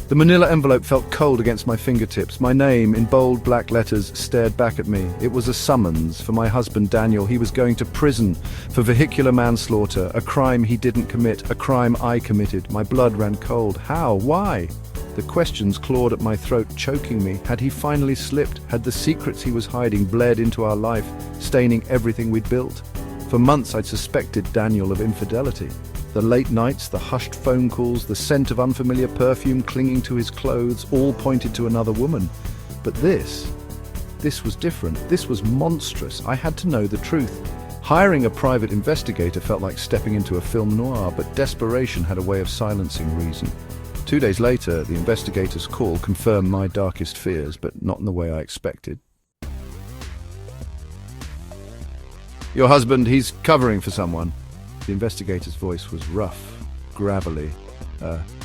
The manila envelope felt cold against my fingertips. My name, in bold black letters, stared back at me. It was a summons for my husband Daniel. He was going to prison for vehicular manslaughter, a crime he didn't commit, a crime I committed. My blood ran cold. How? Why? The questions clawed at my throat, choking me. Had he finally slipped? Had the secrets he was hiding bled into our life, staining everything we'd built? For months I'd suspected Daniel of infidelity. The late nights, the hushed phone calls, the scent of unfamiliar perfume clinging to his clothes, all pointed to another woman. But this was different. This was monstrous. I had to know the truth. Hiring a private investigator felt like stepping into a film noir, but desperation had a way of silencing reason. 2 days later, the investigator's call confirmed my darkest fears, but not in the way I expected. Your husband, he's covering for someone. The investigator's voice was rough, gravelly.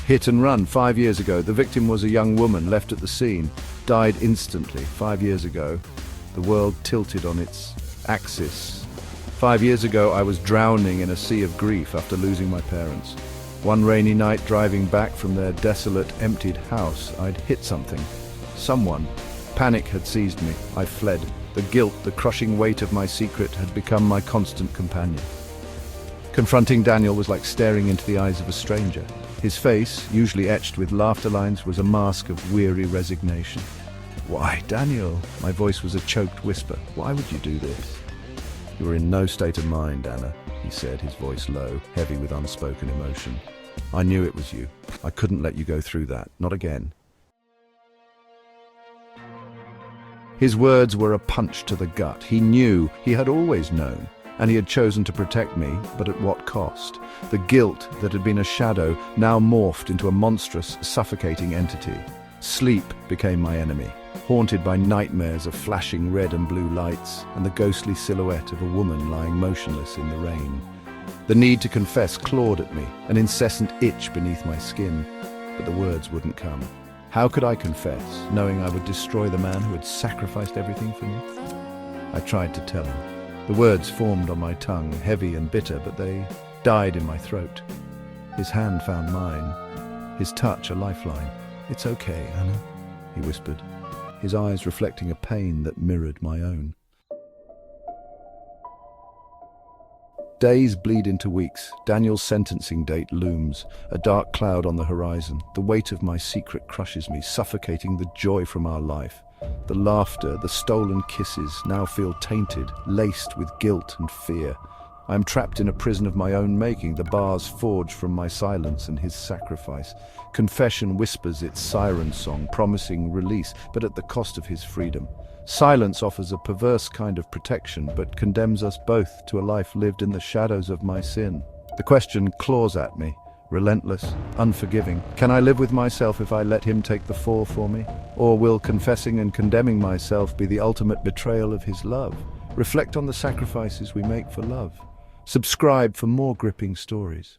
Hit and run 5 years ago. The victim was a young woman left at the scene. Died instantly 5 years ago. The world tilted on its axis. 5 years ago, I was drowning in a sea of grief after losing my parents. One rainy night, driving back from their desolate, emptied house, I'd hit something. Someone. Panic had seized me. I fled. The guilt, the crushing weight of my secret had become my constant companion. Confronting Daniel was like staring into the eyes of a stranger. His face, usually etched with laughter lines, was a mask of weary resignation. Why, Daniel? My voice was a choked whisper. Why would you do this? You were in no state of mind, Anna, he said, his voice low, heavy with unspoken emotion. I knew it was you. I couldn't let you go through that. Not again. His words were a punch to the gut. He knew, he had always known, and he had chosen to protect me, but at what cost? The guilt that had been a shadow now morphed into a monstrous, suffocating entity. Sleep became my enemy, haunted by nightmares of flashing red and blue lights and the ghostly silhouette of a woman lying motionless in the rain. The need to confess clawed at me, an incessant itch beneath my skin, but the words wouldn't come. How could I confess, knowing I would destroy the man who had sacrificed everything for me? I tried to tell him. The words formed on my tongue, heavy and bitter, but they died in my throat. His hand found mine, his touch a lifeline. "It's okay, Anna," he whispered, his eyes reflecting a pain that mirrored my own. Days bleed into weeks. Daniel's sentencing date looms, a dark cloud on the horizon. The weight of my secret crushes me, suffocating the joy from our life. The laughter, the stolen kisses now feel tainted, laced with guilt and fear. I am trapped in a prison of my own making, the bars forged from my silence and his sacrifice. Confession whispers its siren song, promising release, but at the cost of his freedom. Silence offers a perverse kind of protection, but condemns us both to a life lived in the shadows of my sin. The question claws at me, relentless, unforgiving. Can I live with myself if I let him take the fall for me? Or will confessing and condemning myself be the ultimate betrayal of his love? Reflect on the sacrifices we make for love. Subscribe for more gripping stories.